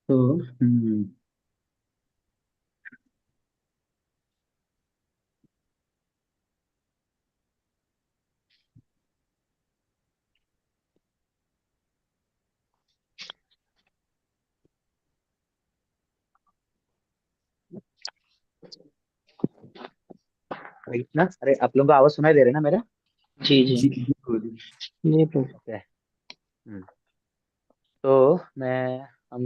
तो राइट ना? अरे आप लोगों को आवाज सुनाई दे रहा है ना मेरा? जी जी। जी बिल्कुल। जी तो ओके। तो हम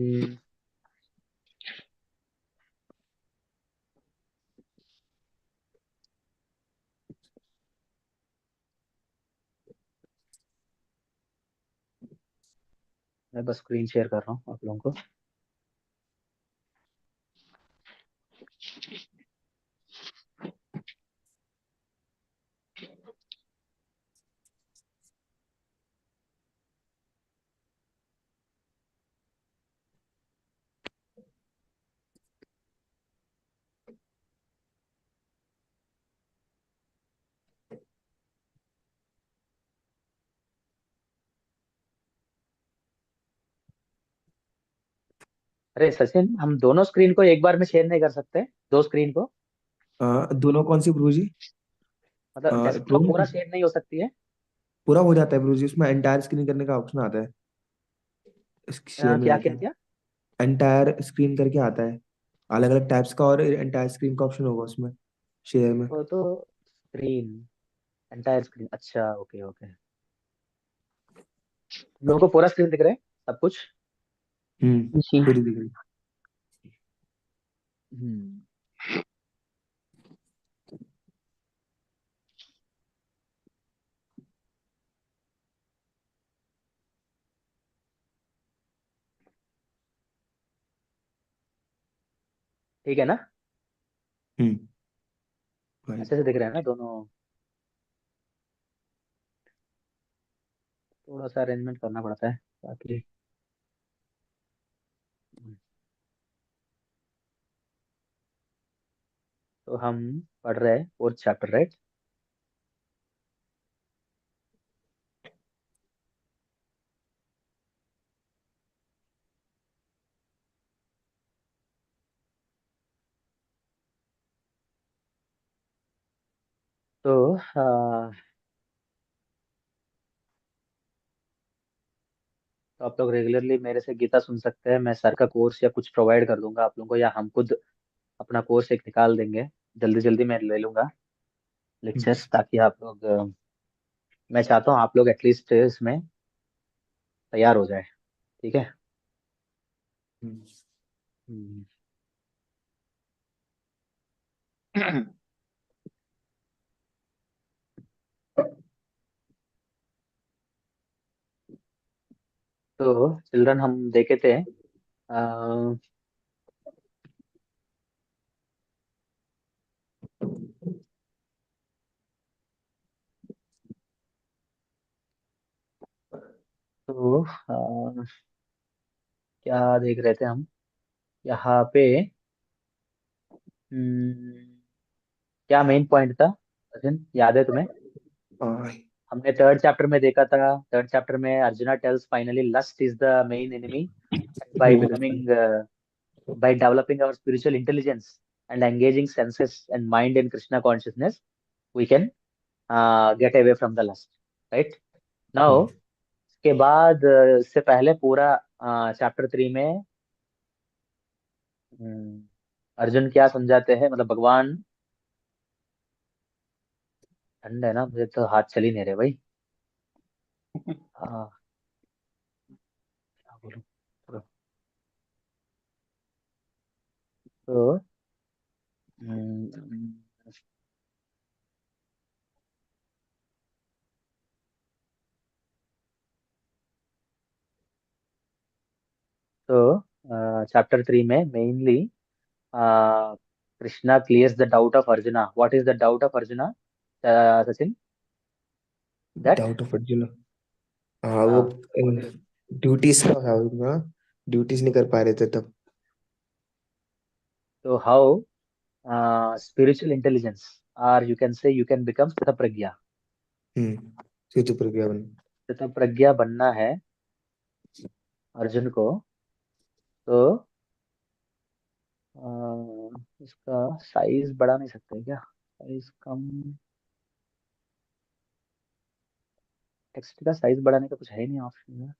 मैं बस स्क्रीन शेयर कर रहा हूँ आप लोगों को। अरे सचिन, हम दोनों स्क्रीन को एक बार में शेयर नहीं कर सकते? दो स्क्रीन को दोनों कौन सी ब्रो जी? मतलब डेस्कटॉप दोनों पूरा शेयर नहीं हो सकती है? पूरा हो जाता है ब्रो जी, उसमें एंटायर स्क्रीन करने का ऑप्शन आता है शेयर में क्या जाके। क्या क्या? एंटायर स्क्रीन करके आता है, अलग अलग टैब्स का, और एंटायर स्क्रीन का ऑप्शन होगा उसमें शेयर में। वो तो स्क्रीन, एंटायर स्क्रीन, अच्छा ओके ओके। लोगों को पूरा स्क्रीन दिख रहा है, सब कुछ? जी। पूरी दिख रही। हम्म ठीक है ना? हम्म। भाई। अच्छे से दिख रहे हैं ना दोनों? थोड़ा सा अरेंजमेंट करना पड़ता है ताकि तो हम पढ़ रहे हैं फोर्थ चैप्टर, राइट? तो तो आप लोग रेगुलरली मेरे से गीता सुन सकते हैं। मैं सर का कोर्स या कुछ प्रोवाइड कर दूंगा आप लोगों को, या हम खुद अपना कोर्स एक निकाल देंगे। जल्दी जल्दी मैं ले लूंगा हम्म। लेक्चर्स, ताकि आप लोग मैं चाहता हूँ आप लोग एटलीस्ट इसमें तैयार हो जाए। ठीक है। हम्म। हम्म, तो चिल्ड्रन हम देखे थे तो क्या देख रहे थे हम यहाँ पे? हम्म, क्या मेन पॉइंट था सचिन, याद है तुम्हें? हाँ। हमने थर्ड चैप्टर में देखा था। थर्ड चैप्टर में Arjuna tells finally lust is the main enemy, by becoming by developing our spiritual intelligence and engaging senses and mind in Krishna consciousness, we can get away from the lust, right? Now हम्म। इसके बाद इससे पहले पूरा chapter 3 में अर्जुन क्या समझाते हैं, मतलब भगवान। ठंड है ना, मुझे तो हाथ चल ही नहीं रहे भाई। हाँ, क्या बोलूं? तो तो, हम्म, तो चैप्टर 3 में mainly Krishna clears the doubt of Arjuna. What is the doubt of Arjuna, Sachin? That doubt of Arjun. हाँ वो uh, ड्यूटीज का था उनका, ड्यूटीज नहीं कर पा रहे थे तब। so how spiritual intelligence, or you can say you can become Sthita Pragya. सेतु प्रज्ञा बन। Sthita Pragya बनना है अर्जुन को, तो इसका साइज बढ़ा नहीं सकते क्या? साइज कम, टेक्स्ट का साइज बढ़ाने का कुछ है ही नहीं ऑप्शन में।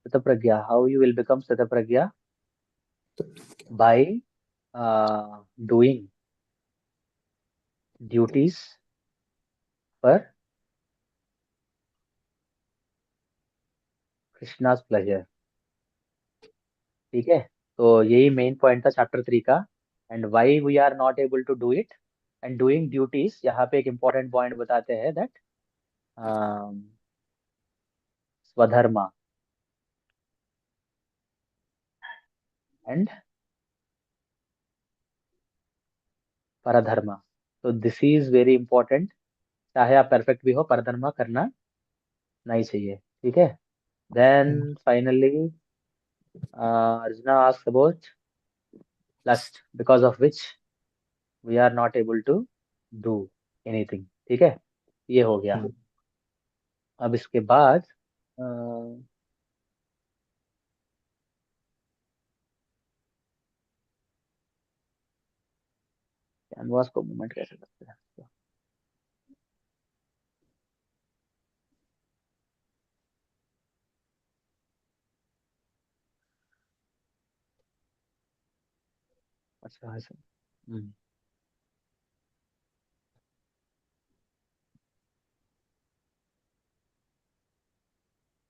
Sthita Pragya, how you will become Sthita Pragya? By doing duties for Krishna's pleasure। ठीक है, तो यही मेन पॉइंट था चैप्टर 3 का। And why we are not able to do it and doing duties, यहाँ पे एक इंपॉर्टेंट पॉइंट बताते हैं दैट स्वधर्मा एंड परधर्मा। तो दिस इज वेरी इंपॉर्टेंट, चाहे आप परफेक्ट भी हो, परधर्मा करना नहीं चाहिए। ठीक है, then finally Arjuna asked about lust, because of which we are not able to do anything. ठीक है, ये हो गया। अब इसके बाद कैनवास को मूवमेंट कैसे करते हैं? अच्छा ऐसे। हम्म,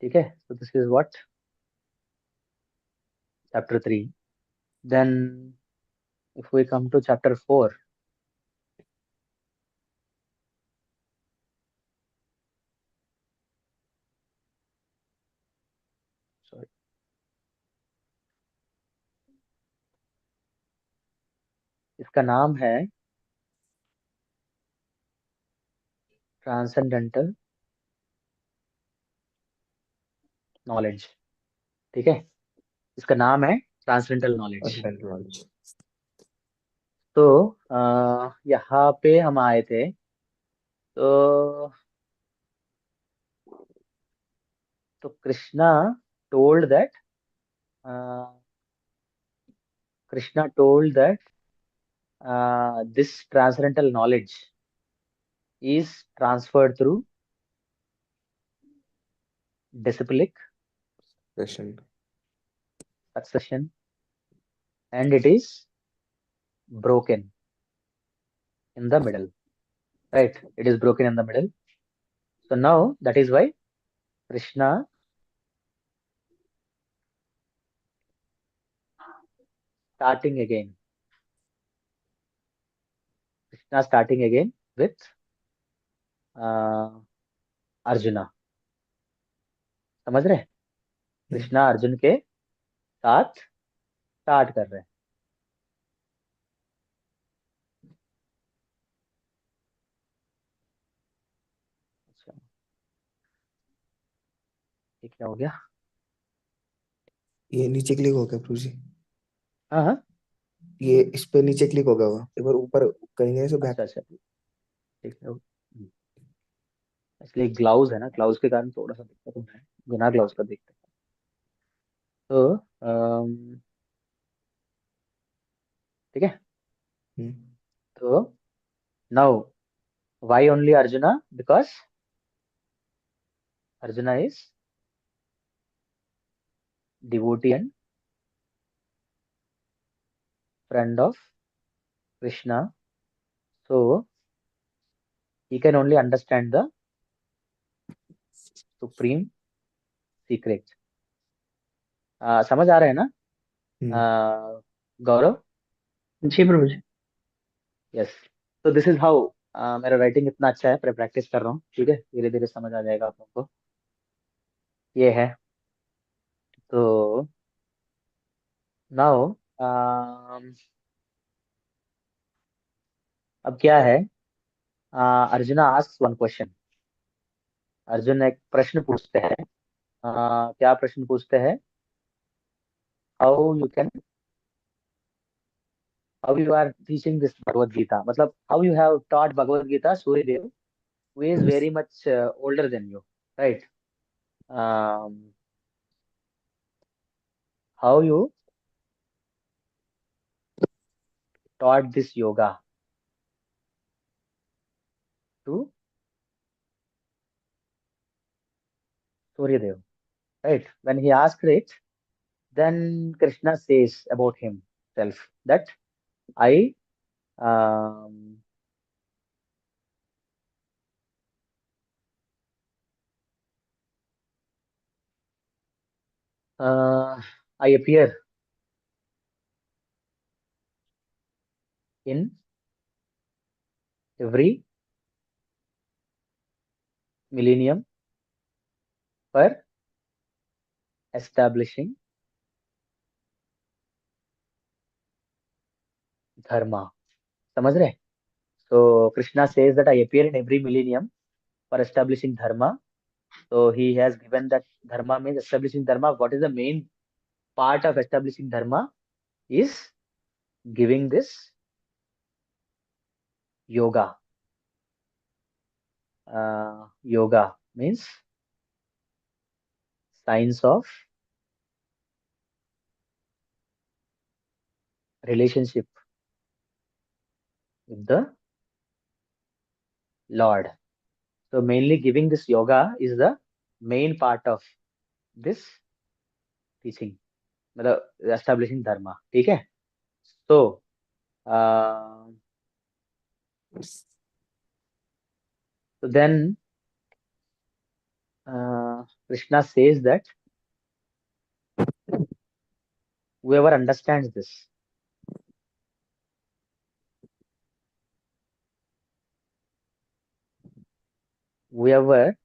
ठीक है, so this is what chapter 3। Then if we come to chapter 4, sorry, इसका नाम है ट्रांसेंडेंटल नॉलेज। ठीक है, इसका नाम है ट्रांसेंडेंटल नॉलेज। नॉलेज। तो यहाँ पे हम आए थे, तो Krishna told that, Krishna told that this transcendental knowledge is transferred through disciplic question. succession, and it is broken in the middle, right? It is broken in the middle. So now that is why Krishna starting again, Krishna starting again with uh, Arjuna। समझ रहे हैं? कृष्णा अर्जुन के साथ start कर रहे हैं। अच्छा, ये क्या हो गया? ये नीचे क्लिक हो गया प्रभु जी। हाँ हाँ, ये इस पे नीचे क्लिक हो गया हुआ, एक बार ऊपर करेंगे ऐसे बैक। अच्छा अच्छा, ठीक है। इसलिए ग्लाउज है ना, ग्लाउज के कारण थोड़ा सा दिक्कत होता है, बिना ग्लाउज का देखते हैं। तो ठीक है, तो now why only Arjuna? Because Arjuna is devotee and friend of Krishna, so he can only understand the supreme secret। समझ आ रहा है ना गौरव? जी प्रभु जी। यस, तो दिस इज हाउ, मेरा राइटिंग इतना अच्छा है, प्रैक्टिस कर रहा हूँ। ठीक है, धीरे धीरे समझ आ जाएगा आप लोगों को। ये है। तो नाउ अब क्या है, Arjuna asks one question. Arjun एक प्रश्न पूछते हैं। क्या प्रश्न पूछते हैं? How you can, how you are teaching this Bhagavad Gita, मतलब how you have taught Bhagavad Gita Suryadev, who is very much older than you, right? Um, how you taught this yoga to Suryadev, right? When he asked it, then Krishna says about himself that I, um, uh, I appear in every millennium for establishing dharma. समझ रहे? So Krishna says that I appear in every millennium for establishing dharma. So he has given that dharma means establishing dharma. What is the main part of establishing dharma? Is giving this yoga. Yoga means science of relationship with the Lord. So mainly giving this yoga is the main part of this teaching, मतलब establishing dharma. ठीक है? So uh, so then Krishna says that whoever understands this, whoever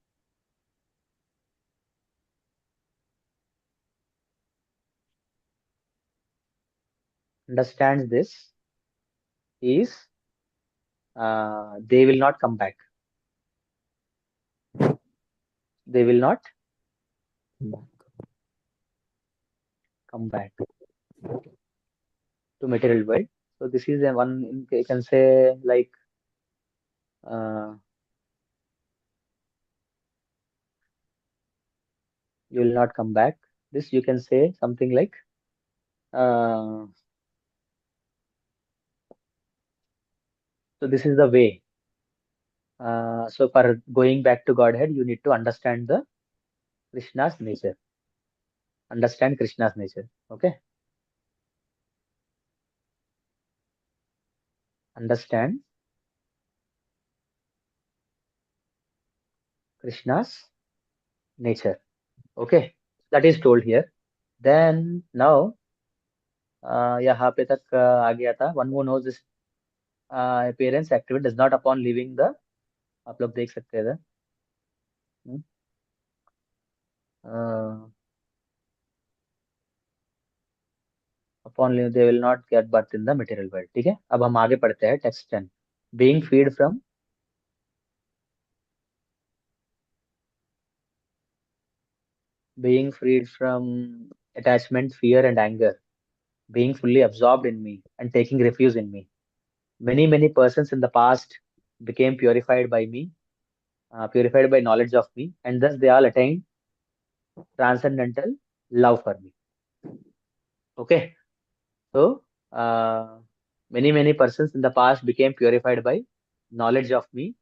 understands this is, they will not come back. They will not come back to material world. So this is a one, you can say like uh, you will not come back. This you can say something like uh, so this is the way. So for going back to Godhead, you need to understand the Krishna's nature. Understand Krishna's nature. Okay. Understand Krishna's nature. Okay. That is told here. Then now यहाँ पे तक आ गया था. One who knows this appearance activity does not upon leaving the, आप लोग देख सकते हैं इधर. हम्म, uh, upon leave they will not get birth in the material world. ठीक है. अब हम आगे पढ़ते हैं text 10. Being freed from, being freed from attachment, fear, and anger, being fully absorbed in me and taking refuge in me. Many persons in the past became purified by me, purified by knowledge of me, and thus they all attained transcendental love for me. Okay, so many persons in the past became purified by knowledge of me,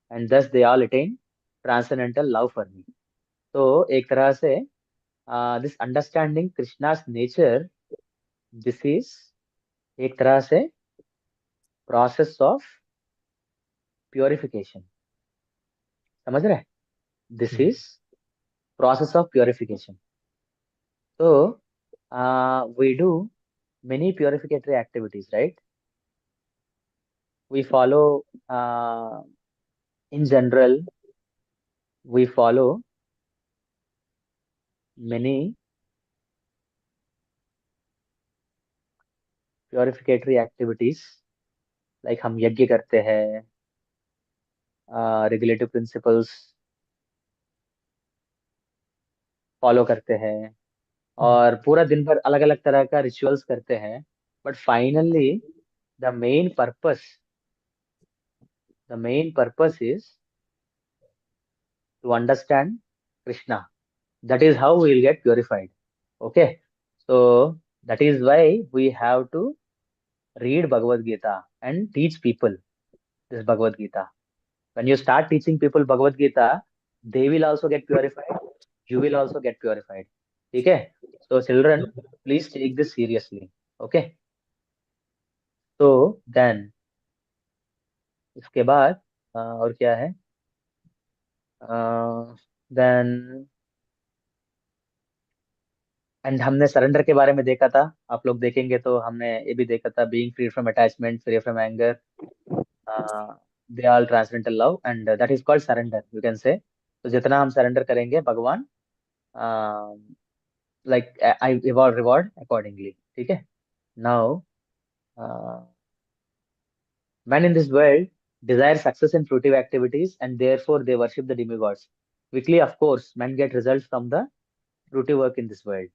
and thus they all attained transcendental love for me. तो एक तरह से this understanding Krishna's nature, this is एक तरह से process of purification. समझ रहे? This is process of purification. So we do many purificatory activities, right? We follow in general, we follow many purificatory activities, like हम यज्ञ करते हैं, regulative principles follow करते हैं, और पूरा दिन भर अलग अलग तरह का रिचुअल्स करते हैं, but finally the main purpose the main purpose is to understand Krishna. That is how we will get purified. Okay, so that is why we have to read Bhagavad Gita and teach people this Bhagavad Gita. When you start teaching people Bhagavad Gita, they will also get purified, you will also get purified. Okay, so children, please take this seriously. Okay, so then इसके बाद और क्या है, then and हमने surrender के बारे में देखा था. आप लोग देखेंगे तो हमने ये भी देखा था, being free from attachment, free from anger, they all transcendental love, and that is called surrender, you can से. तो जितना हम सरेंडर करेंगे, भगवान like I reward reward accordingly. ठीक है. Now men in this world desire success in fruitive activities, and therefore they worship the demigods. Quickly, of course, men get results from the fruitive work in this world.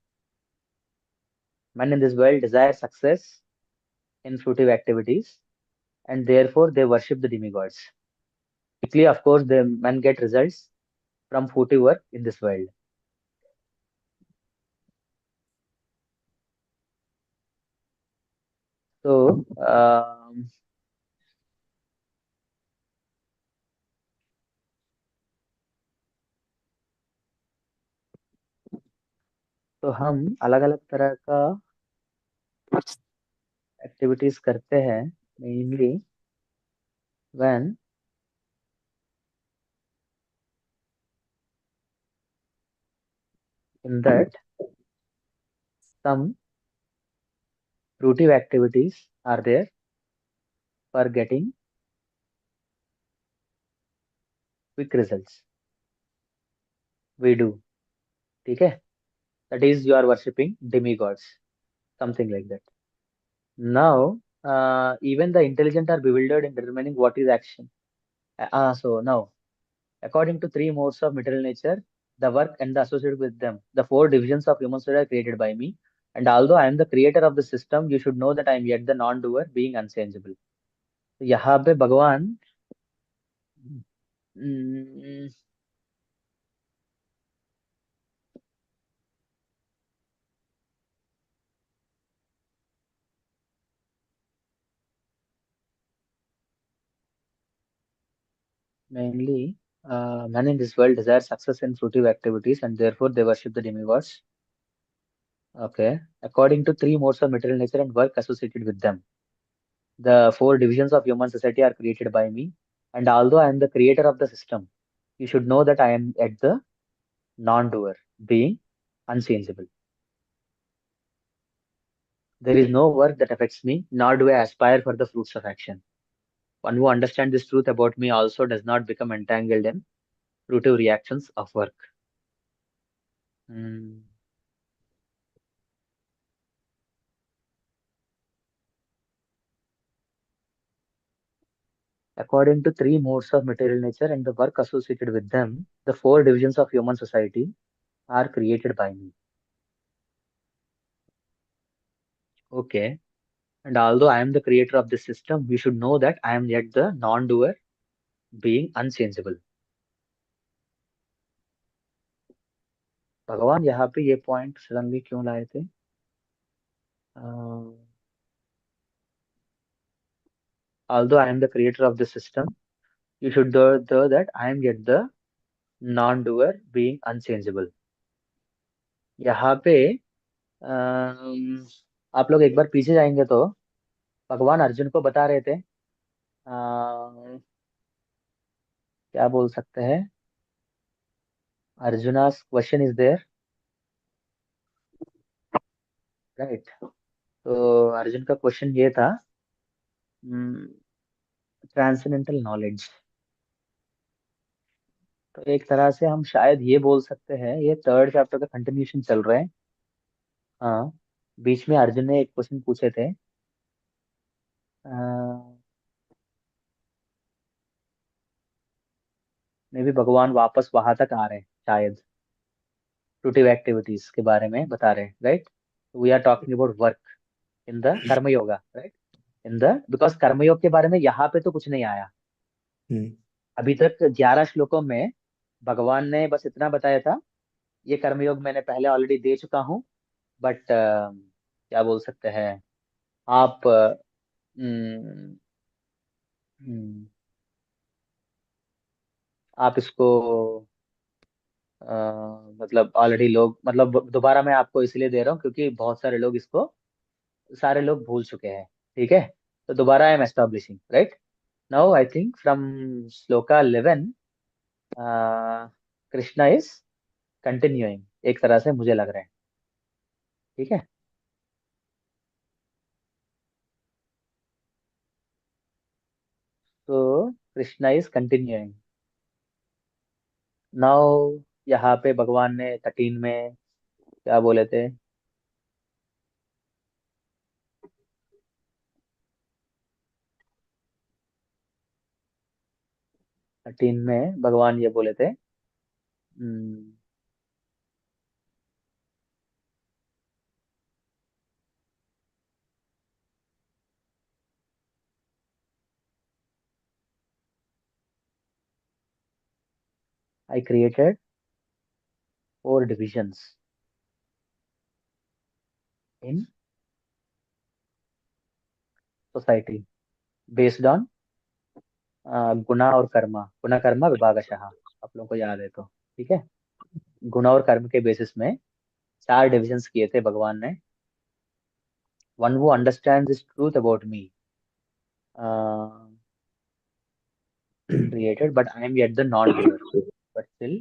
Men in this world desire success in fruitive activities, and therefore they worship the demigods. Quickly, of course, the men get results from fruitive work in this world. So, तो हम अलग अलग तरह का activities करते हैं, mainly when in that some fruitive activities are there for getting quick results. We do. ठीक है. That is, you are worshipping demigods, something like that. Now, even the intelligent are bewildered in determining what is action. So now, according to three modes of material nature, the work and the associated with them, the four divisions of human soul are created by me. And although I am the creator of the system, you should know that I am yet the non-doer, being unchangeable. तो यहाँ पे भगवान mainly men in this world desire success in fruitive activities, and therefore they worship the demigods. Okay, according to three modes of material nature and work associated with them, the four divisions of human society are created by me. And although I am the creator of the system, you should know that I am at the non-doer, being unchangeable. There is no work that affects me, nor do I aspire for the fruits of action. One who understands this truth about me also does not become entangled in fruitive reactions of work. Hmm. According to three modes of material nature and the work associated with them, the four divisions of human society are created by me. Okay. And although I am the creator of this system, you should know that I am yet the non-doer, being unchangeable. भगवान यहाँ पे ये point suddenly क्यों लाए थे? Although I am the creator of the system, you should know that I am yet the non-doer, being unchangeable. यहाँ पे आप लोग एक बार पीछे जाएंगे तो भगवान अर्जुन को बता रहे थे, क्या बोल सकते हैं, अर्जुना's क्वेश्चन इज देयर, राइट? तो अर्जुन का क्वेश्चन ये था, ट्रांसेंडेंटल नॉलेज. तो एक तरह से हम शायद ये बोल सकते हैं ये थर्ड चैप्टर का कंटिन्यूशन चल रहे हैं। हाँ, बीच में अर्जुन ने एक क्वेश्चन पूछे थे। मे भी भगवान वापस वहां तक आ रहे हैं शायद, फ्रूटिव एक्टिविटीज के बारे में बता रहे हैं, right. We are talking about work in the karma yoga, right. In the because karmayoga के बारे में यहाँ पे तो कुछ नहीं आया। हम्म। अभी तक 11 श्लोकों में भगवान ने बस इतना बताया था, ये कर्मयोग मैंने पहले ऑलरेडी दे चुका हूँ। बट क्या बोल सकते हैं आप, हम्म, हम्म, आप इसको अ, मतलब ऑलरेडी लोग, मतलब दोबारा मैं आपको इसलिए दे रहा हूँ क्योंकि बहुत सारे लोग इसको, सारे लोग भूल चुके हैं। ठीक है, तो दोबारा I am establishing, right. Now I think from shloka 11 Krishna is continuing, एक तरह से मुझे लग रहा है। ठीक है, तो कृष्णा इज कंटिन्यूइंग नाउ। यहाँ पे भगवान ने 13 में क्या बोले थे? 13 में भगवान ये बोले थे, I created 4 divisions in society based on guna और कर्मा, गुना कर्मा विभागशः, आप लोगों को याद है तो। ठीक है, गुना और कर्म के बेसिस में 4 डिविजन्स किए थे भगवान ने। वन वो understand this truth about me created, but I am yet the non-doer. But still,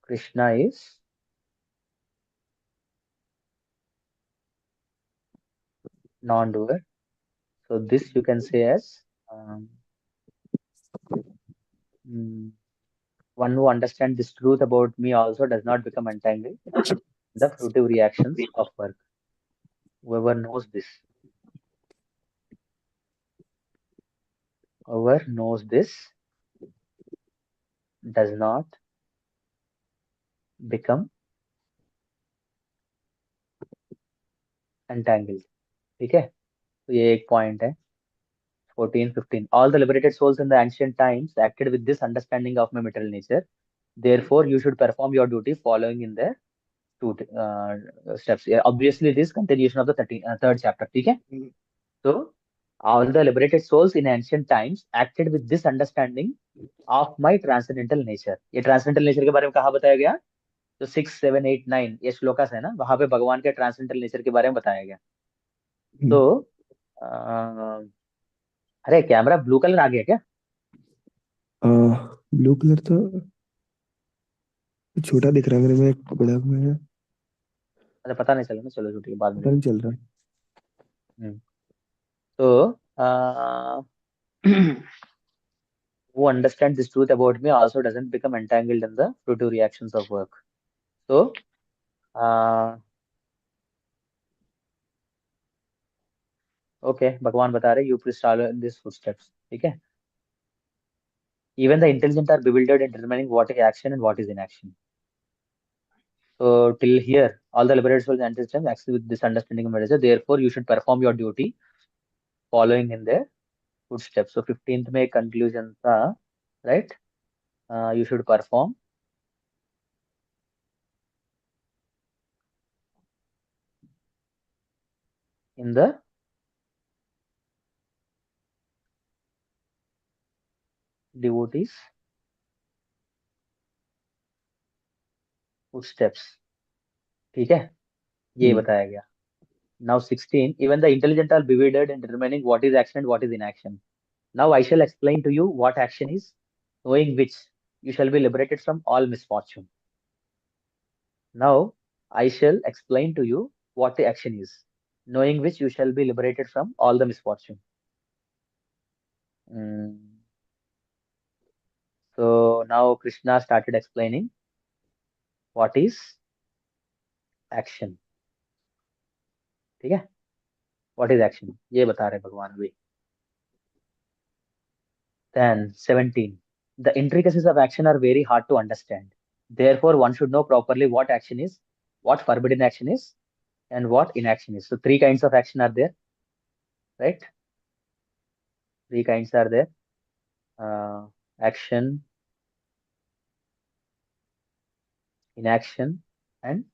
Krishna is non-doer. So this you can say as um, mm, one who understands this truth about me also does not become entangled in the fruitive reactions of work. Whoever knows this does not become entangled. ठीक है, तो ये एक point है। 14, 15. All the liberated souls in the ancient times acted with this understanding of my material nature. Therefore, you should perform your duty following in the two steps. Yeah, obviously, this continuation of the third chapter. ठीक है, so all the liberated souls in ancient times acted with this understanding of my transcendental nature. ये transcendental nature के बारे में कहाँ बताया गया? जो 6, 7, 8, 9 ये श्लोकास है ना, वहां पे भगवान के ट्रांसेंडेंटल नेचर के बारे में बताया गया। तो अरे कैमरा ब्लू कलर आ गया क्या? ब्लू कलर तो छोटा दिख रहा है मेरे में, बड़ा में है। अच्छा, पता नहीं चला ना, चलो छुट्टी बाद में पता देख। नहीं चल रहा। हम्म, तो who understands this truth about me also doesn't become entangled in the fruitive reactions of work. So, okay, भगवान बता रहे you please follow in this footsteps. ठीक है, even the intelligent are bewildered in determining what is action and what is inaction. So till here, all the liberated souls and systems actually with this understanding of meditation. Therefore, you should perform your duty following in their footsteps. So 15th में conclusion था, right? You should perform in the devotees footsteps. ठीक है, ये हम्म। बताया गया। Now 16, even the intelligent are bewildered in determining what is action and what is inaction. Now I shall explain to you what action is, knowing which you shall be liberated from all misfortune. Now I shall explain to you what the action is, knowing which you shall be liberated from all the misfortune. Hmm. So now Krishna started explaining what is action. ठीक है, what is action ये बता रहे भगवान अभी. Then 17. The intricacies of action are very hard to understand. Therefore, one should know properly what action is, what forbidden action is, and what inaction is. So three kinds of action are there, right? Three kinds are there. Action, inaction, and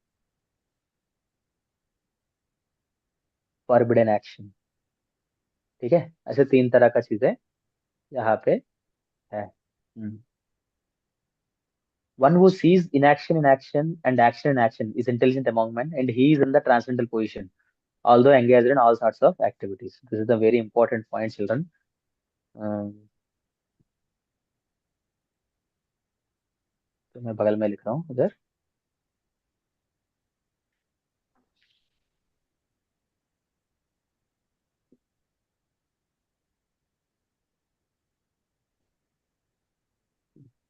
forbidden action. ठीक है, ऐसे तीन तरह का चीजें यहाँ पे है. One who sees inaction in action and action in action is intelligent among men, and he is in the transcendental position, although engaged in all sorts of activities. This is the very important point, children. तो मैं बगल में लिख रहा हूँ उधर.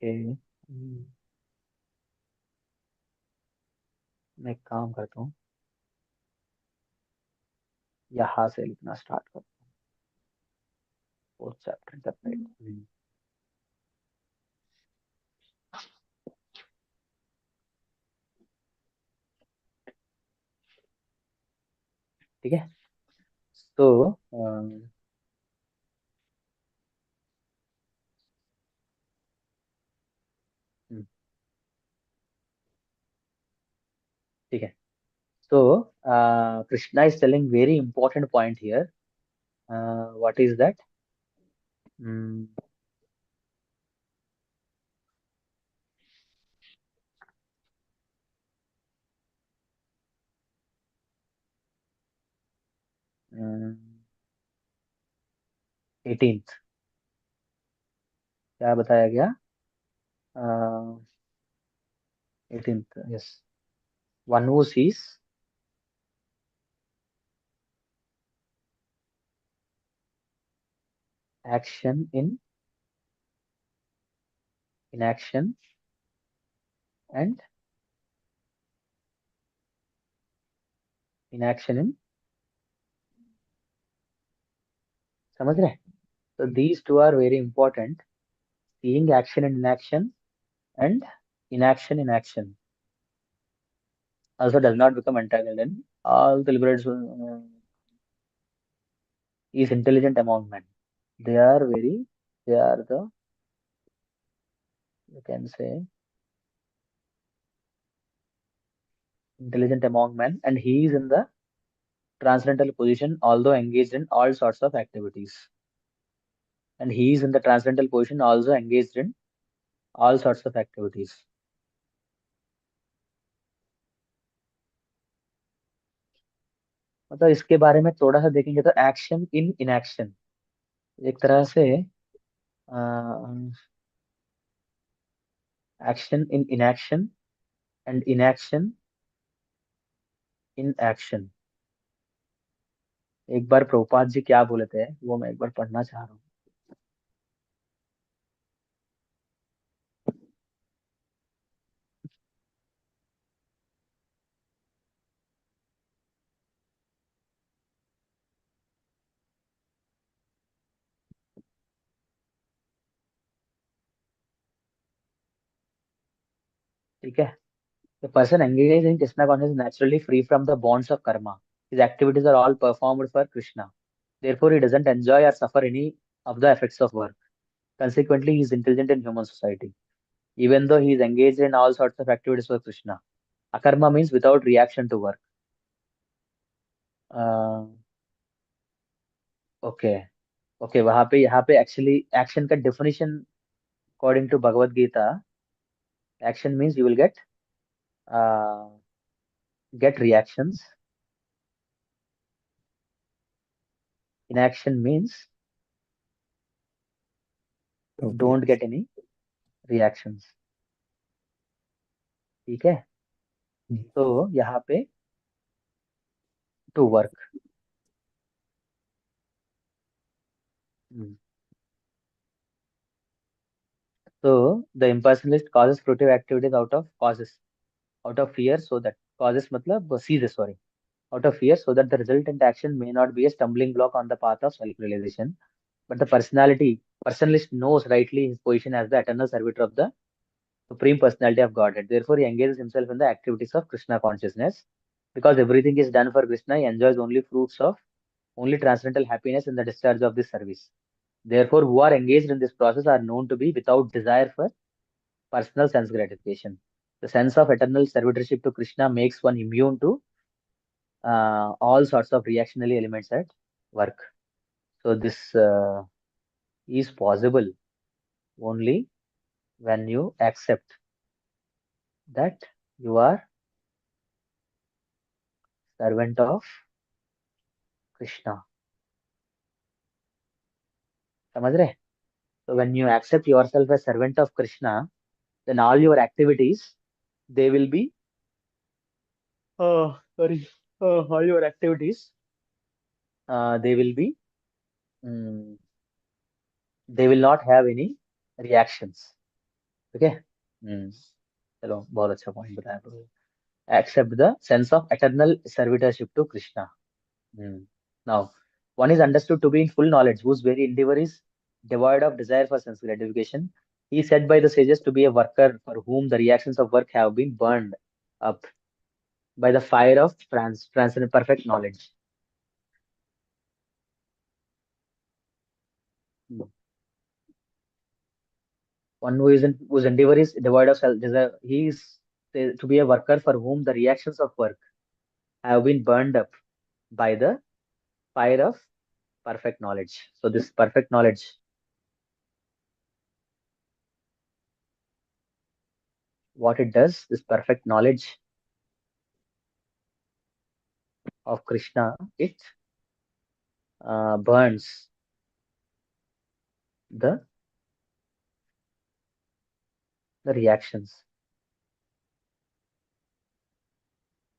Okay. मैं एक काम करता हूँ, यहाँ से लिखना स्टार्ट करता हूँ. Fourth chapter. ठीक है, तो ठीक है. So Krishna is telling very important point here. What is that? Hmm, 18th क्या बताया गया? 18th, yes. One who sees action in inaction and inaction in, समझ रहे? So these two are very important. Seeing action in inaction and inaction in action also does not become entangled in all the liberated is intelligent among men. They are very, they are the, you can say, intelligent among men, and he is in the transcendental position, although engaged in all sorts of activities. And he is in the transcendental position, also engaged in all sorts of activities. मतलब इसके बारे में थोड़ा सा देखेंगे तो action in inaction एक तरह से action in inaction and inaction in action. एक बार प्रभुपाद जी क्या बोले थे वो मैं एक बार पढ़ना चाह रहा हूँ. ठीक है. The person engaged in Krishna consciousness is naturally free from the bonds of karma. His activities are all performed for Krishna. Therefore, he doesn't enjoy or suffer any of the effects of work. Consequently, he is intelligent in human society, even though he is engaged in all sorts of activities for Krishna. Akarma means without reaction to work. Okay. Okay, वहां पे यहाँ पे actually action का definition according to Bhagavad Gita, action means you will get reactions. inaction means okay. don't get any reactions. ठीक है, तो यहाँ पे to work. So the impersonalist causes fruitive activities out of fear, so that causes matlab ceases, sorry, out of fear, so that the resultant action may not be a stumbling block on the path of self-realization. But the personalist knows rightly his position as the eternal servitor of the Supreme Personality of Godhead. Therefore, he engages himself in the activities of Krishna consciousness. Because everything is done for Krishna, he enjoys only transcendental happiness in the discharge of this service. Therefore, who are engaged in this process are known to be without desire for personal sense gratification. The sense of eternal servitorship to Krishna makes one immune to all sorts of reactionary elements at work. So this is possible only when you accept that you are servant of Krishna. समझ रहे? So when you accept yourself as servant of Krishna, then all your activities they will be sorry all your activities they will be mm, they will not have any reactions. Okay. Hmm. चलो बहुत अच्छा point बताया bro. Accept the sense of eternal servitorship to Krishna. Hmm. Now, one is understood to be in full knowledge, whose very endeavor is devoid of desire for sense gratification. He is said by the sages to be a worker for whom the reactions of work have been burned up by the fire of transcendent perfect knowledge. Hmm. One who is whose endeavor is devoid of self desire. He is said to be a worker for whom the reactions of work have been burned up by the fire of perfect knowledge. So this perfect knowledge, what it does, this perfect knowledge of Krishna, it burns the the reactions.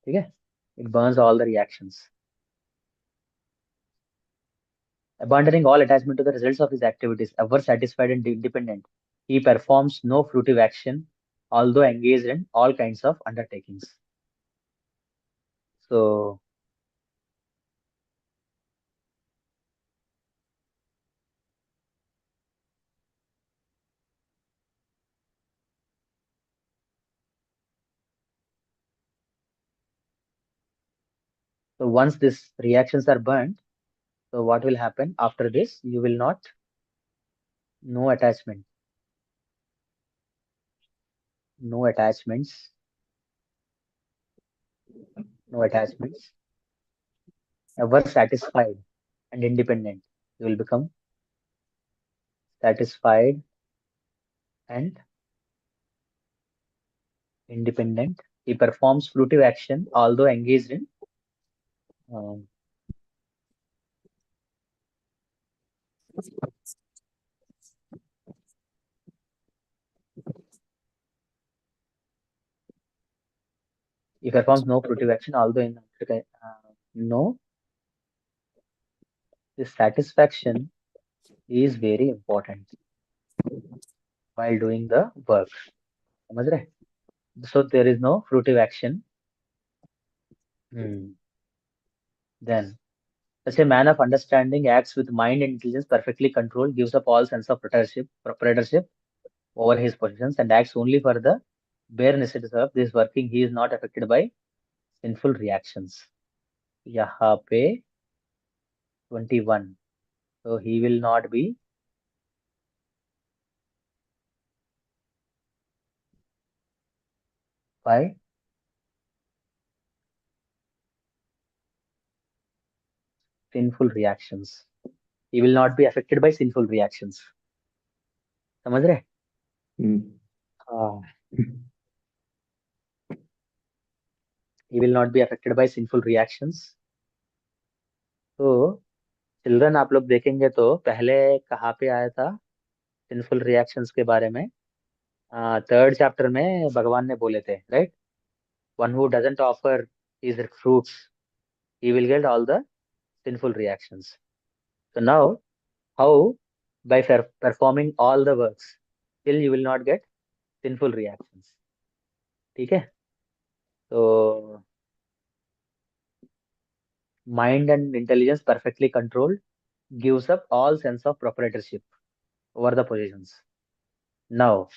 ठीक है? It burns all the reactions, abandoning all attachment to the results of his activities, ever satisfied and independent. He performs no fruitive action, although engaged in all kinds of undertakings. So, so once these reactions are burned, so what will happen after this? You will not no attachment, no attachments, no attachments, ever satisfied and independent. You will become satisfied and independent. He performs fruitive action, although engaged in. Um, he performs no fruitive action, although in no. This satisfaction is very important while doing the work. समझ रहे? So there is no fruitive action. Hmm. Then such a man of understanding acts with mind and intelligence perfectly controlled, gives up all sense of proprietorship over his possessions, and acts only for the bare necessities of this working. He is not affected by sinful reactions. यहाँ पे 21. So he will not be by sinful reactions. He will not be affected by sinful reactions. समझ रहे? हाँ. He will not be affected by sinful reactions. तो children आप लोग देखेंगे तो पहले कहाँ पे आया था सिंफुल रिएक्शंस के बारे में? थर्ड चैप्टर में भगवान ने बोले थे, right? One who doesn't offer his fruits he will get all the sinful reactions. So now, how? By performing all the works. till you will not get sinful reactions. ठीक है? तो mind and intelligence perfectly controlled gives up all sense of proprietorship over the positions. Now,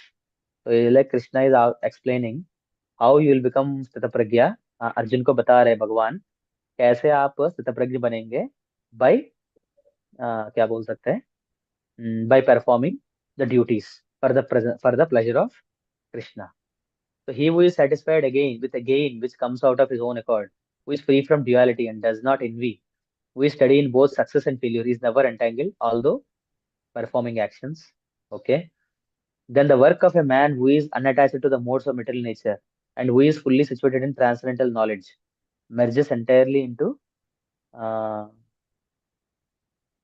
so like Krishna is explaining how you will become स्थितप्रज्ञा. Arjun को बता रहे भगवान कैसे आप स्थितप्रज्ञ बनेंगे by क्या बोल सकते हैं, by performing the duties for the pleasure of Krishna. So he who is satisfied again with a gain which comes out of his own accord, who is free from duality and does not envy, who is steady in both success and failure, is never entangled, although performing actions. Okay. Then the work of a man who is unattached to the modes of material nature and who is fully situated in transcendental knowledge merges entirely into uh,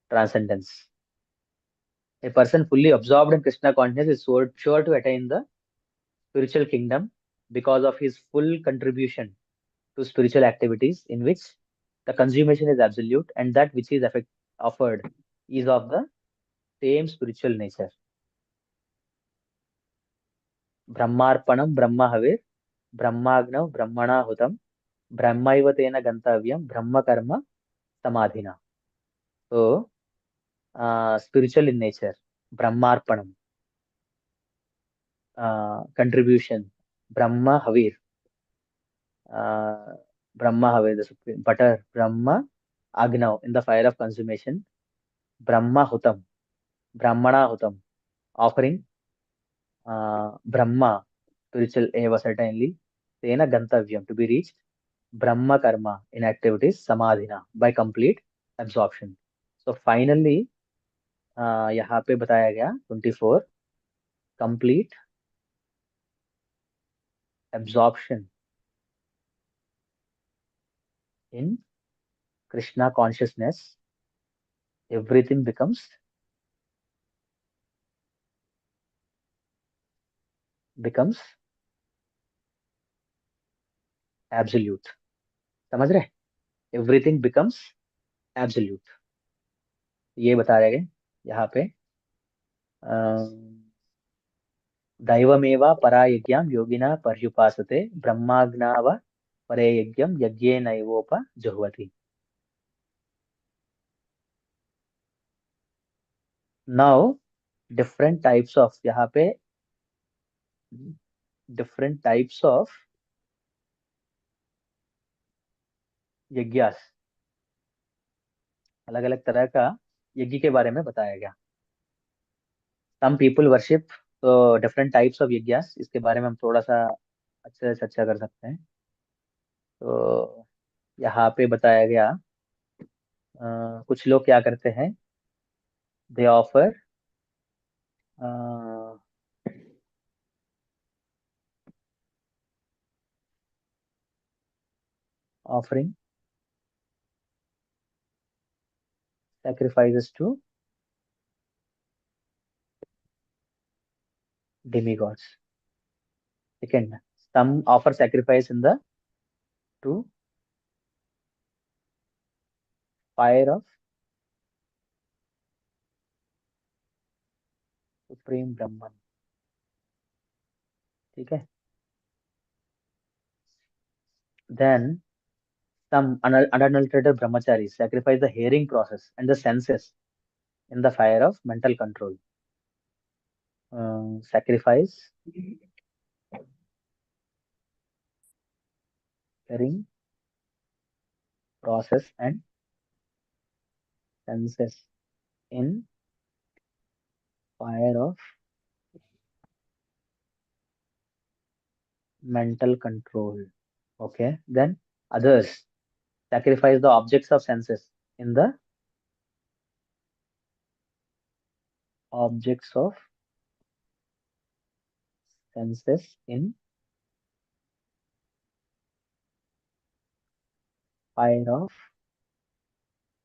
transcendence. A person fully absorbed in Krishna consciousness is sure to attain the spiritual kingdom because of his full contribution to spiritual activities in which the consummation is absolute and that which is offered is of the same spiritual nature. Brahmarpanam Brahmahavir Brahmagnav Brahmana Hutam Brahmaiva Tena Gantavyam Brahma Karma Samadhina. So, spiritual in nature, Brahmarpanam, contribution, Brahma Havir, uh, Brahma Havir, the supreme, butter, Brahma Agnav in the fire of consummation, Brahma Hutam, Brahmana Hutam, offering Brahma, spiritual eva certainly, Tena Gantavyam to be reached, Brahma Karma in activities, Samadhina by complete absorption. So finally, यहाँ पे बताया गया 24 complete absorption in Krishna consciousness, everything becomes absolute. समझ रहे? Everything becomes absolute. ये बताया गया यहाँ पे दैवमेव परायज्ञां योगिना पर्युपासते ब्रह्माज्ञाव परे यज्ञं यज्ञेनैवोपजुह्वति. Now different types of यहाँ पे different types of यज्ञास, अलग अलग तरह का यज्ञ के बारे में बताया गया. सम पीपल वर्शिप, तो डिफरेंट टाइप्स ऑफ यज्ञास, इसके बारे में हम थोड़ा सा अच्छे से अच्छा कर सकते हैं. तो यहाँ पे बताया गया कुछ लोग क्या करते हैं, दे offer offering sacrifices to demigods. Second, some offer sacrifice in the to fire of supreme Brahman. ठीक है. Then some unadulterated brahmacharis sacrifice the hearing process and the senses in the fire of mental control. Sacrifice hearing process and senses in fire of mental control. Okay. Then others sacrifice the objects of senses in the objects of senses in fire of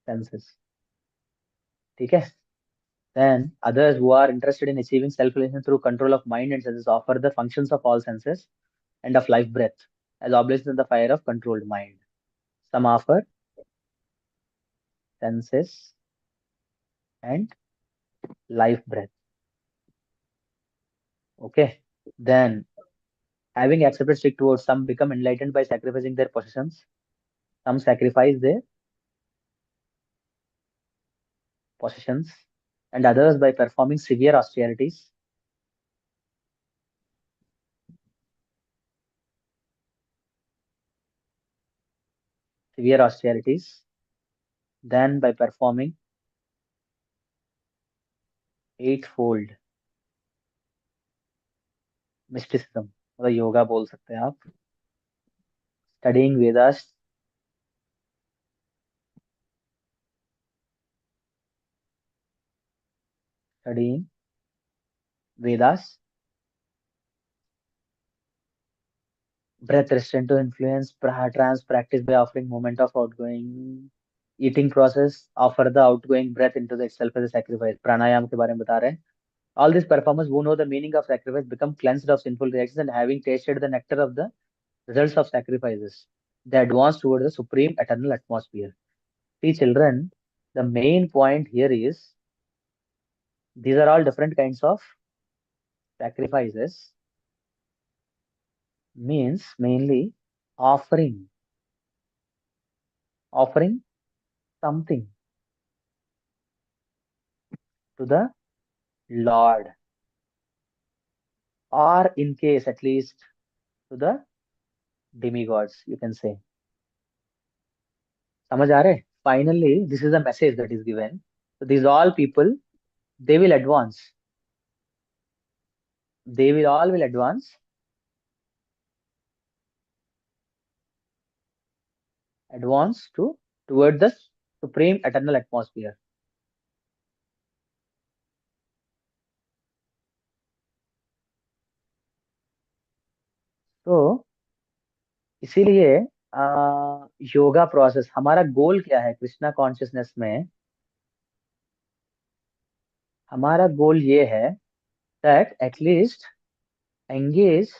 senses. ठीक है. Then others who are interested in achieving self-realization through control of mind and senses offer the functions of all senses and of life breath as oblations in the fire of controlled mind. Some offer senses and life breath. Okay. Then, having accepted strict rules, some become enlightened by sacrificing their possessions. Some sacrifice their possessions, and others by performing severe austerities. Severe austerities. Then by performing eightfold mysticism, मतलब योगा बोल सकते हैं आप. Studying Vedas, studying Vedas, breath restraint to influence, trance practice by offering moment of outgoing, eating process, offer the outgoing breath into the itself as a sacrifice. Pranayam के बारे में बता रहे हैं. All these performers who know the meaning of sacrifice become cleansed of sinful reactions, and having tasted the nectar of the results of sacrifices, they advance towards the supreme eternal atmosphere. See, children, the main point here is these are all different kinds of sacrifices, means mainly offering, offering something to the Lord, or in case at least to the demigods, you can say. समझ आ रहे? Finally, this is the message that is given. So these all people, they will advance. They will all will advance to toward the supreme eternal atmosphere. तो इसीलिए yoga process, हमारा गोल क्या है Krishna consciousness में? हमारा गोल ये है that at least engage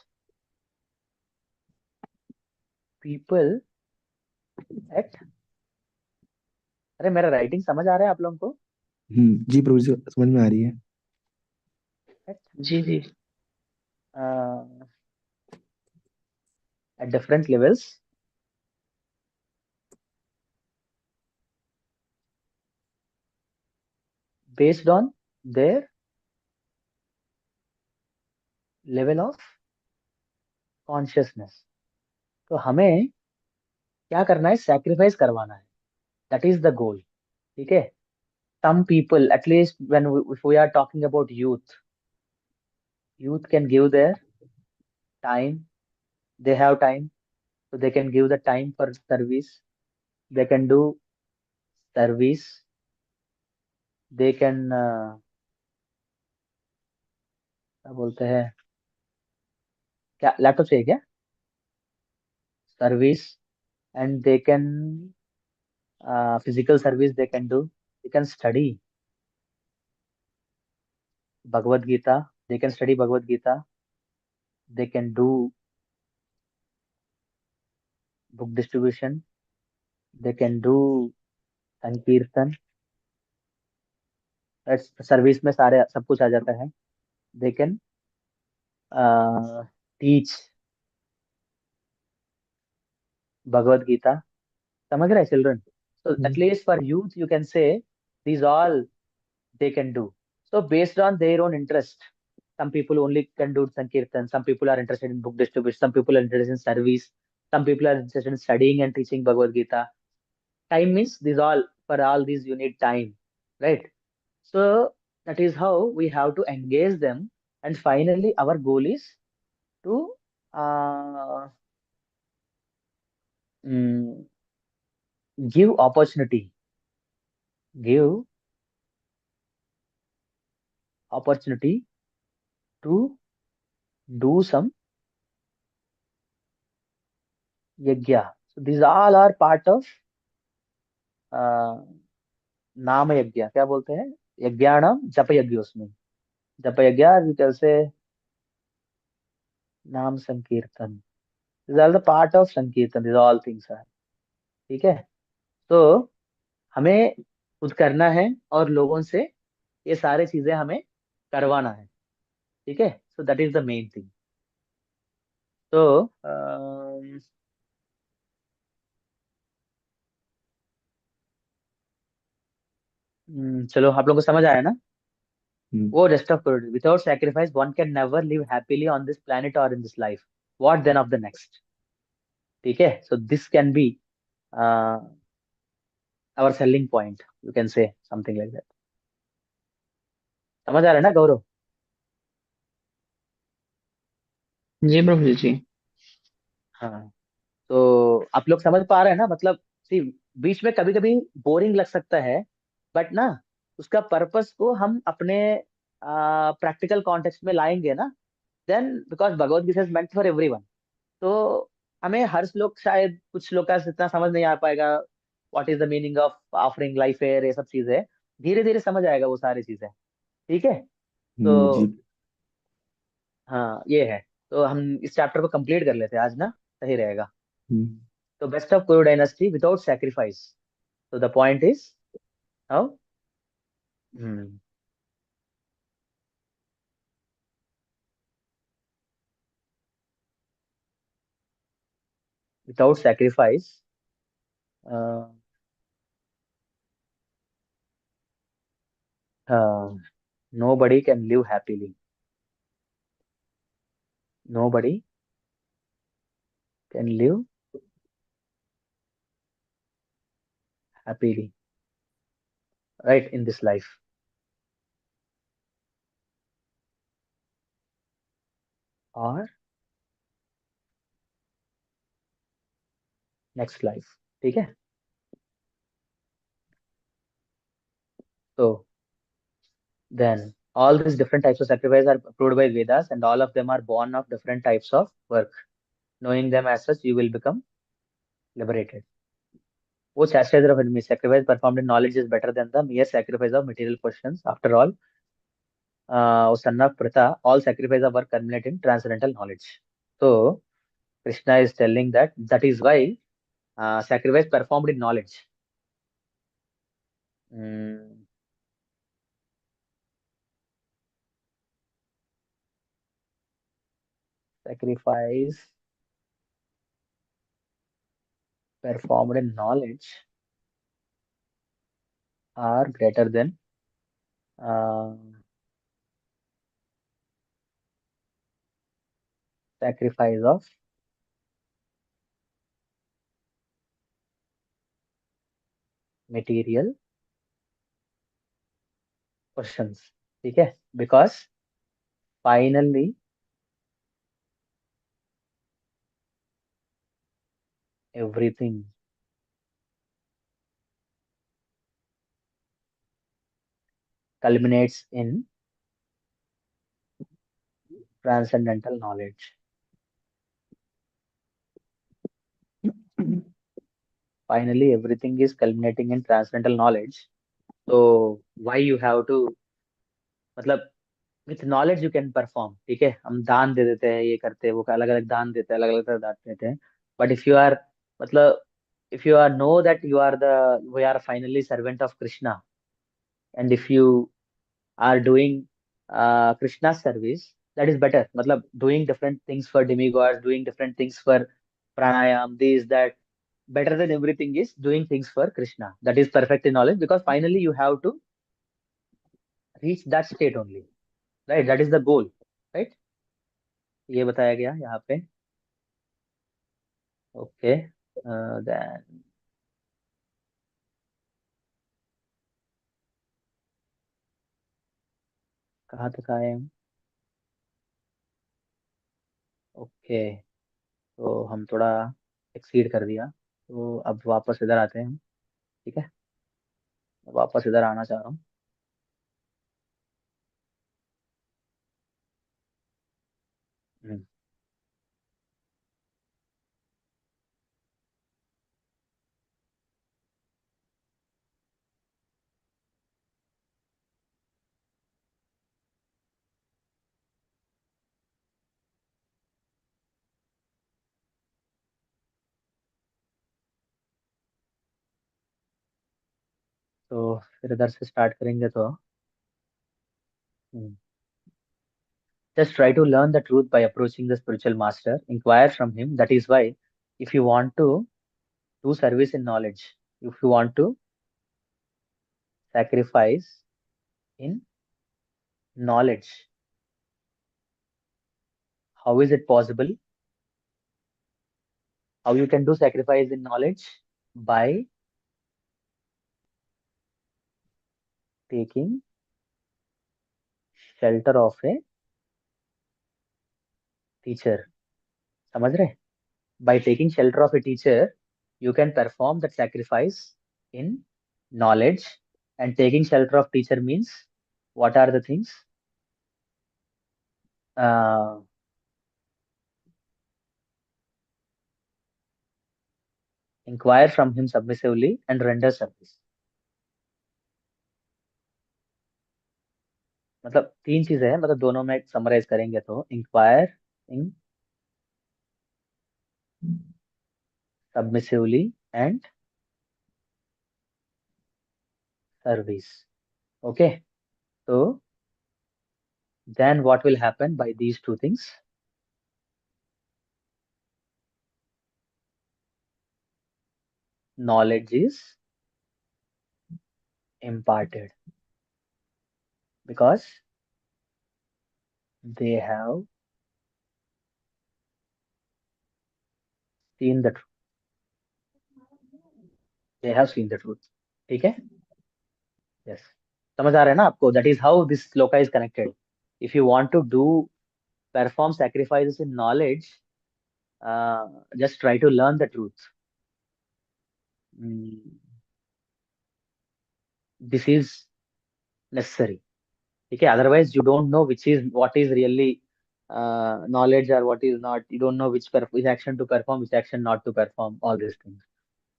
people at, अरे मेरा राइटिंग समझ आ रहा है आप लोगों को? जी प्रभु जी, समझ में आ रही है। एट जी जी। At different levels, based on their level of consciousness. तो हमें क्या करना है? सैक्रिफाइस करवाना है. That is the goal. ठीक है? some people, at least when if we are talking about youth can give their time. They have time, so they can give the time for service. They can do service. They can क्या बोलते हैं, क्या laptop चाहिए क्या? Service. And they can physical service they can do. They can study Bhagavad Gita. They can study Bhagavad Gita. They can do book distribution. They can do sankirtan. Service में सारे सब कुछ आ जाता है. They can teach Bhagavad Gita. समझ रहे children? So at least for youth, you can say these all they can do. So based on their own interest, some people only can do Sankirtan, some people are interested in book distribution, some people are interested in service, some people are interested in studying and teaching Bhagavad Gita. Time means these all, for all these you need time, right? So that is how we have to engage them. And finally, our goal is to uh, mm, give opportunity, give opportunity to do some yajna. So these all are part of नाम यज्ञ, क्या बोलते हैं, यज्ञाणाम जप यज्ञ. उसमें जप यज्ञ से नाम संकीर्तन. This are the part of sankirtan. This all things are. ठीक है? तो हमें खुद करना है और लोगों से ये सारी चीजें हमें करवाना है. ठीक है? So that is the main thing. तो चलो आप लोगों को समझ आया ना. हम्म वो rest of purity without sacrifice one can never live happily on this planet और in this life. What then of the next. ठीक है. So this can be our selling point, you can say something like that. समझ आ रहा है ना गौरव. जी प्रभु जी। हाँ. तो आप लोग समझ पा रहे हैं ना, मतलब सी बीच में कभी कभी बोरिंग लग सकता है, बट ना उसका पर्पस को हम अपने प्रैक्टिकल कॉन्टेक्स्ट में लाएंगे ना, then because Bhagavad Gita is meant for everyone. तो हमें हर श्लोक शायद कुछ श्लोक का इतना समझ नहीं आ पाएगा. What is the meaning of offering life air, ये सब चीजें धीरे धीरे समझ आएगा वो सारी चीजें. ठीक है. जी। तो हाँ ये है. तो हम इस चैप्टर को कंप्लीट कर लेते हैं आज ना, सही रहेगा. हम्म तो बेस्ट ऑफ कुरु dynasty without sacrifice. So the point is how, hmm, without sacrifice, uh, uh, nobody can live happily. Nobody can live happily, right, in this life or next life. ठीक है. So then all these different types of sacrifice are approved by Vedas, and all of them are born of different types of work. Knowing them as such, you will become liberated. वो chastisement of enemy sacrifice performed in knowledge is better than the mere sacrifice of material possessions. After all, son of Pritha, all sacrifice of work culminate in transcendental knowledge. So Krishna is telling that that is why sacrifice performed in knowledge. Mm, sacrifice performed in knowledge are greater than uh, sacrifice of material possessions. ठीक है. Because finally everything culminates in transcendental knowledge. Finally everything is culminating in transcendental knowledge. So why you have to, मतलब with knowledge you can perform. ठीक है. हम दान दे देते हैं, ये करते हैं, वो अलग अलग दान देते हैं, अलग अलग तरह दान देते हैं. बट इफ यू आर, मतलब if you are know that you are the, we are finally servant of Krishna, and if you are doing Krishna service, that is better. मतलब doing different things for demigod, doing different things for pranayam, this that, better than everything is doing things for krishna. That is perfect in knowledge, because finally you have to reach that state only, right? That is the goal, right? ये बताया गया यहाँ पे. Okay. Then कहाँ तक आए हम. Okay. तो हम थोड़ा एक्सीड कर दिया, तो अब वापस इधर आते हैं हम. ठीक है. वापस इधर आना चाह रहा हूँ. हम्म, तो फिर इधर से स्टार्ट करेंगे तो. हम्म, Just try to learn the truth by approaching the spiritual master. Inquire from him. That is why, if you want to do service in knowledge, if you want to sacrifice in knowledge, how is it possible? How you can do sacrifice in knowledge? By taking shelter of a teacher. समझ रहे? By taking shelter of a teacher, you can perform that sacrifice in knowledge. And taking shelter of teacher means what are the things? Uh, inquire from him submissively and render service. मतलब तीन चीजें हैं, मतलब दोनों में summarize करेंगे तो inquire in submissively and service. Okay, so then what will happen by these two things? Knowledge is imparted because they have seen the truth. They have seen the truth. ठीक है? Yes. समझ आ रहा है ना आपको? That is how this sloka is connected. If you want to do perform sacrifices in knowledge, uh, just try to learn the truth. Mm, this is necessary. Okay, otherwise you don't know which is what is really knowledge or what is not. You don't know which action to perform, which action not to perform, all these things.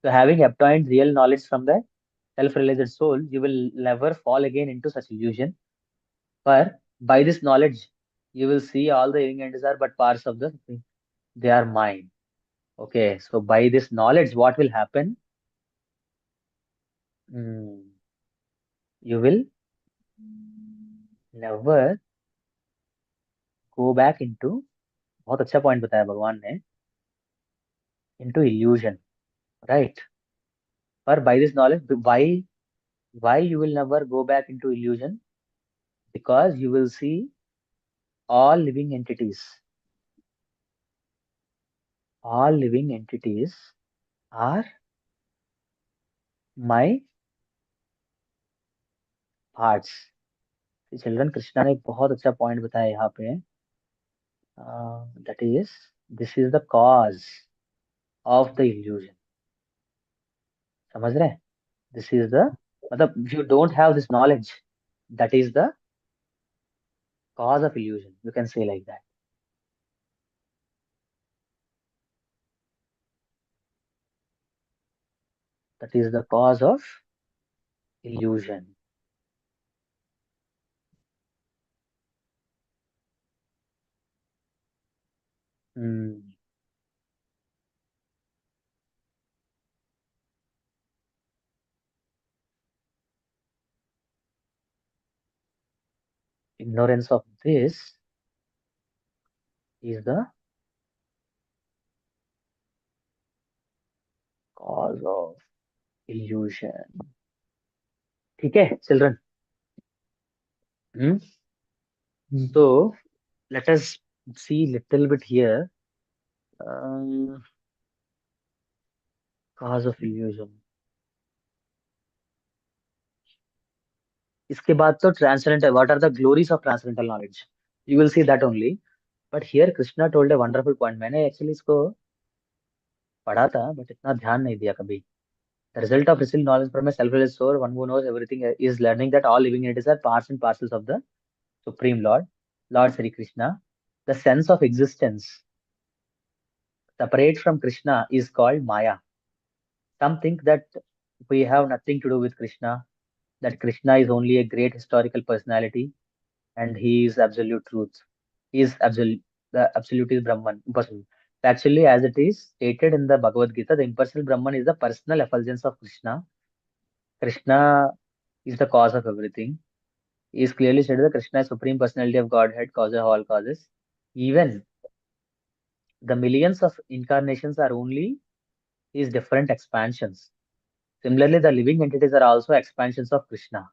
So having obtained real knowledge from the self-realized soul, you will never fall again into such illusion. For by this knowledge, you will see all the living entities are but parts of the thing. They are mine. Okay, so by this knowledge, what will happen? Hmm, you will never go back into, बहुत अच्छा point बताया भगवान ने, into illusion, right? Or by this knowledge, why you will never go back into illusion? Because you will see all living entities. All living entities are my parts. Children, Krishna ने एक बहुत अच्छा point बताया यहाँ पे, that is this is the cause of the illusion. समझ रहे हैं? दिस इज द, मतलब you don't have this knowledge, that is the cause of illusion, you can say like that. That is the cause of illusion. Hmm. Ignorance of this is the cause of illusion. ठीक है children? So let us see little bit here. Cause of illusion. इसके बाद तो transcendental, what are the glories of transcendental knowledge, you will see that only. But here Krishna told a wonderful point. मैंने actually इसको पढ़ा था but इतना ध्यान नहीं दिया कभी. The result of receiving knowledge from a self-realized soul, one who knows everything, is learning that all living entities are parts and parcels of the Supreme Lord, Lord Sri Krishna. The sense of existence separate from Krishna is called Maya. Some think that we have nothing to do with Krishna, that Krishna is only a great historical personality and he is absolute truth. He is absolute, the absolute is Brahman, impossible. Actually, as it is stated in the Bhagavad Gita, the impersonal Brahman is the personal effulgence of Krishna. Krishna is the cause of everything. is clearly stated that Krishna is supreme personality of Godhead, causer of all causes. Even the millions of incarnations are only his different expansions. Similarly, the living entities are also expansions of Krishna.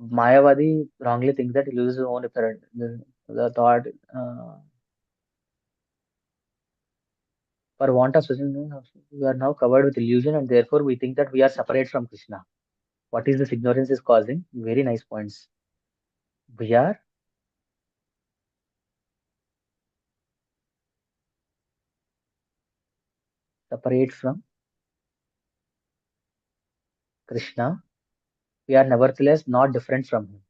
Mayavadi wrongly thinks that he loses his own apparent. The thought, for want of such, we are now covered with illusion, and therefore we think that we are separate from Krishna. What is this ignorance is causing? Very nice points. We are separate from Krishna. We are nevertheless not different from him.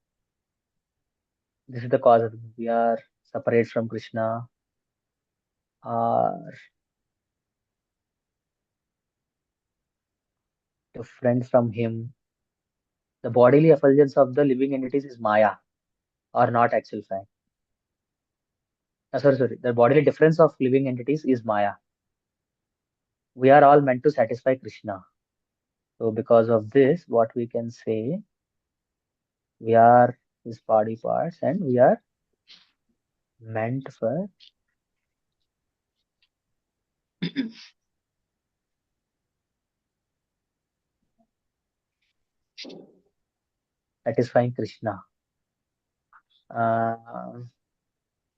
This is the cause of it. We are separate from Krishna, are different from him. The bodily effulgence of the living entities is Maya, or not actual fact. Sorry. The bodily difference of living entities is Maya. We are all meant to satisfy Krishna. So because of this, what we can say, we are his body parts and we are meant for satisfying Krishna. Uh,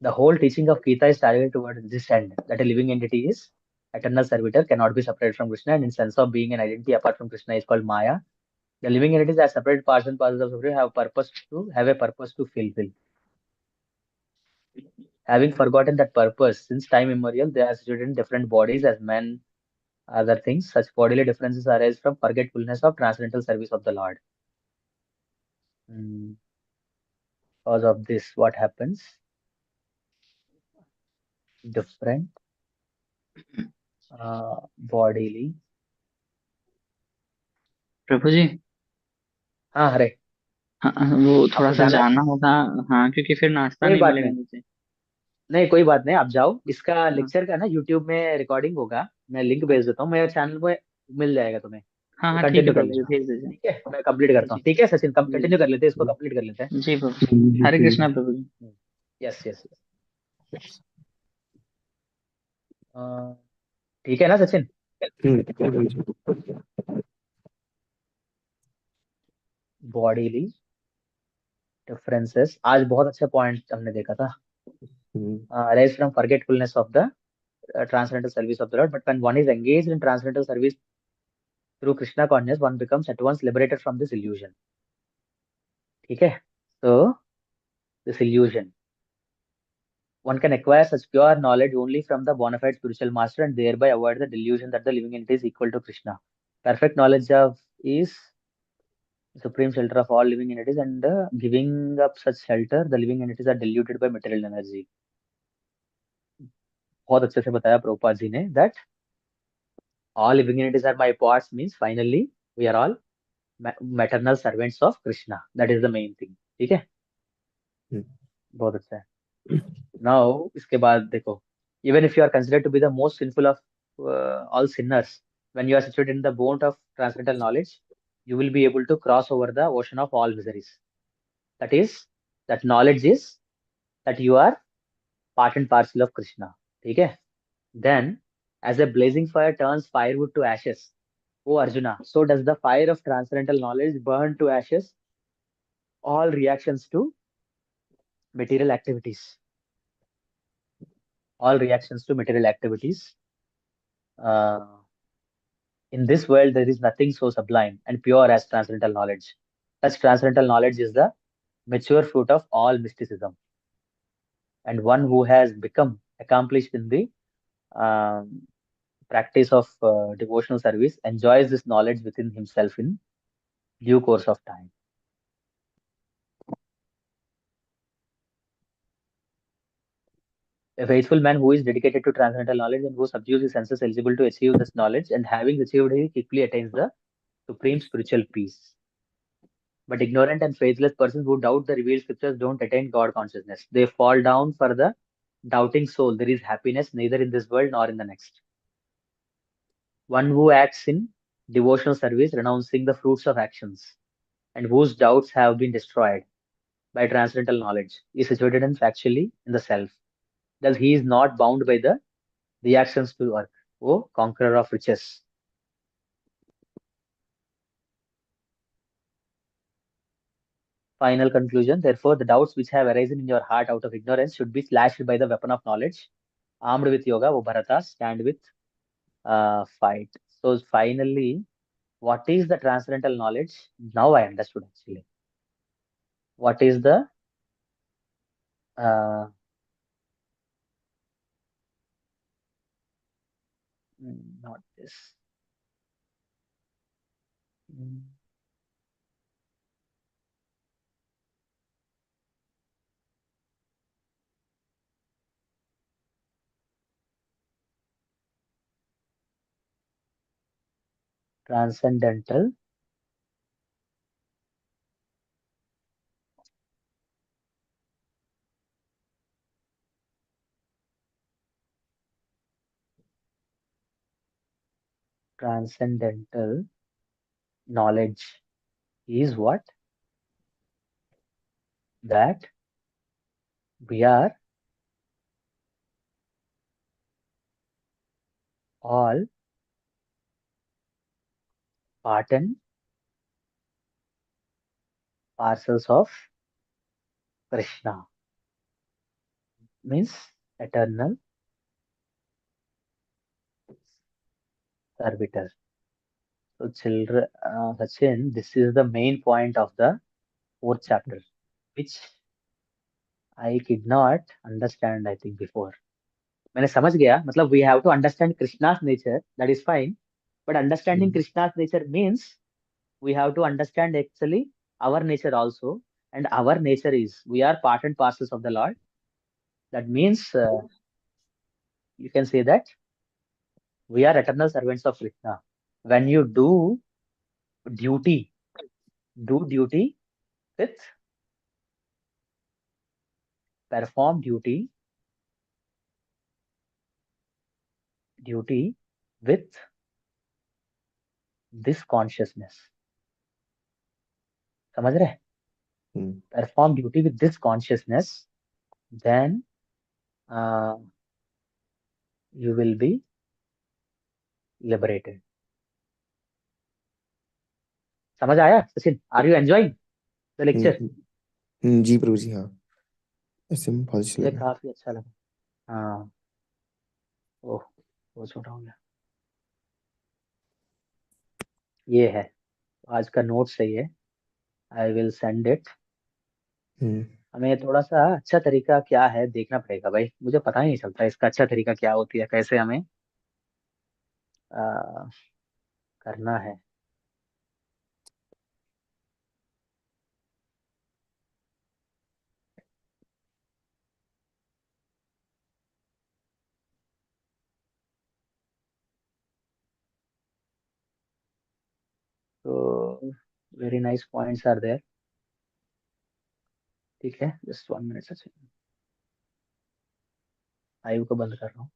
the whole teaching of Gita is targeted towards this end, that a living entity is eternal servitor, cannot be separated from Krishna, and in sense of being an identity apart from Krishna is called Maya. The living entities are separate parts and parcels of Supreme have a purpose to fulfill. Having forgotten that purpose, since time immemorial, they are situated in different bodies as men, other things. Such bodily differences arise from forgetfulness of transcendental service of the Lord. Mm, Because of this, what happens? Different bodily. प्रभु जी। हाँ, अरे हाँ, वो थोड़ा आपको सा जाना है? जाना होगा। हाँ, क्योंकि फिर नाश्ता कोई नहीं बात मिलेगा नहीं, मुझे। नहीं कोई बात नहीं, आप जाओ। इसका हाँ लेक्चर का ना यूट्यूब में रिकॉर्डिंग होगा, मैं लिंक भेज देता हूँ, मेरे चैनल पे मिल जाएगा तुम्हें। हाँ हाँ, ठीक है कंटिन्यू कर प्रभु जी, लेना। भेज दीजिए। ठीक है, मैं कंप्लीट करता हूँ। जी ठीक है सचिन, कम जी कंटिन्यू कर लेते हैं, इसको कंप्लीट कर लेते हैं। जी प्रभु जी। हरे कृष्णा प्रभु जी। Yes yes. ठीक है ना सचिन? बॉडीली डिफरेंसेस, आज बहुत अच्छा पॉइंट हमने देखा था। Arise from forgetfulness of the transcendental service of the Lord, but when one is engaged in transcendental service through Krishna consciousness, one becomes at once liberated from this illusion. ठीक है? So this illusion, one can acquire such pure knowledge only from the bona fide spiritual master and thereby avoid the delusion that the living entity is equal to Krishna. Perfect knowledge of is supreme shelter of all living entities, and giving up such shelter, the living entities are diluted by material energy. बहुत अच्छे से बताया प्रभुपाद जी ने, that all living entities are my parts means finally we are all maternal servants of Krishna. That is the main thing. ठीक है? बहुत अच्छा है। Now इसके बाद देखो, even if you are considered to be the most sinful of all sinners, when you are situated in the boat of transcendental knowledge, you will be able to cross over the ocean of all miseries. That is, that knowledge is that you are part and parcel of Krishna. ठीक है? Then, as a blazing fire turns firewood to ashes, O Arjuna, so does the fire of transcendental knowledge burn to ashes all reactions to material activities. All reactions to material activities. Uh, in this world, there is nothing so sublime and pure as transcendental knowledge. Such transcendental knowledge is the mature fruit of all mysticism. And one who has become accomplished in the um, practice of devotional service enjoys this knowledge within himself in due course of time. A faithful man who is dedicated to transcendental knowledge and who subdues his senses eligible to achieve this knowledge, and having achieved it, he quickly attains the supreme spiritual peace. But ignorant and faithless persons who doubt the revealed scriptures don't attain God consciousness. They fall down for the doubting soul. There is happiness neither in this world nor in the next. One who acts in devotional service, renouncing the fruits of actions, and whose doubts have been destroyed by transcendental knowledge, is situated in factually in the self. Thus, he is not bound by the reactions to work. O conqueror of riches. Final conclusion. Therefore, the doubts which have arisen in your heart out of ignorance should be slashed by the weapon of knowledge. Armed with yoga, O Bharata, stand with fight. So finally, what is the transcendental knowledge? Now I understood actually. What is the uh, not this mm, transcendental transcendental knowledge is what? That we are all part and parcels of Krishna, means eternal servitor. So, children, Sachin, this is the main point of the fourth chapter, which I did not understand, I think, before. मैंने समझ गया, मतलब we have to understand Krishna's nature, that is fine. But understanding hmm Krishna's nature means we have to understand actually our nature also. And our nature is we are part and parcels of the Lord. That means you can say that we are eternal servants of Krishna. When you duty, do duty with perform duty with this consciousness. समझ रहे? हम्म Perform duty with this consciousness, then uh, you will be liberated. समझ आया Sachin? Are you enjoying the lecture? जी प्रभु जी हाँ, ऐसे में बहुत अच्छा मुझे लगा। काफी अच्छा लगा. हाँ. ओह, वो छोटा हो गया. ये है आज का नोट, सही है. I will send it. हम्म हमें थोड़ा सा अच्छा तरीका क्या है देखना पड़ेगा भाई. मुझे पता ही नहीं चलता इसका अच्छा तरीका क्या होती है, कैसे हमें आ, करना है. तो very nice points are there. ठीक है, जस्ट 1 मिनट सचिन, लाइव को बंद कर रहा हूँ.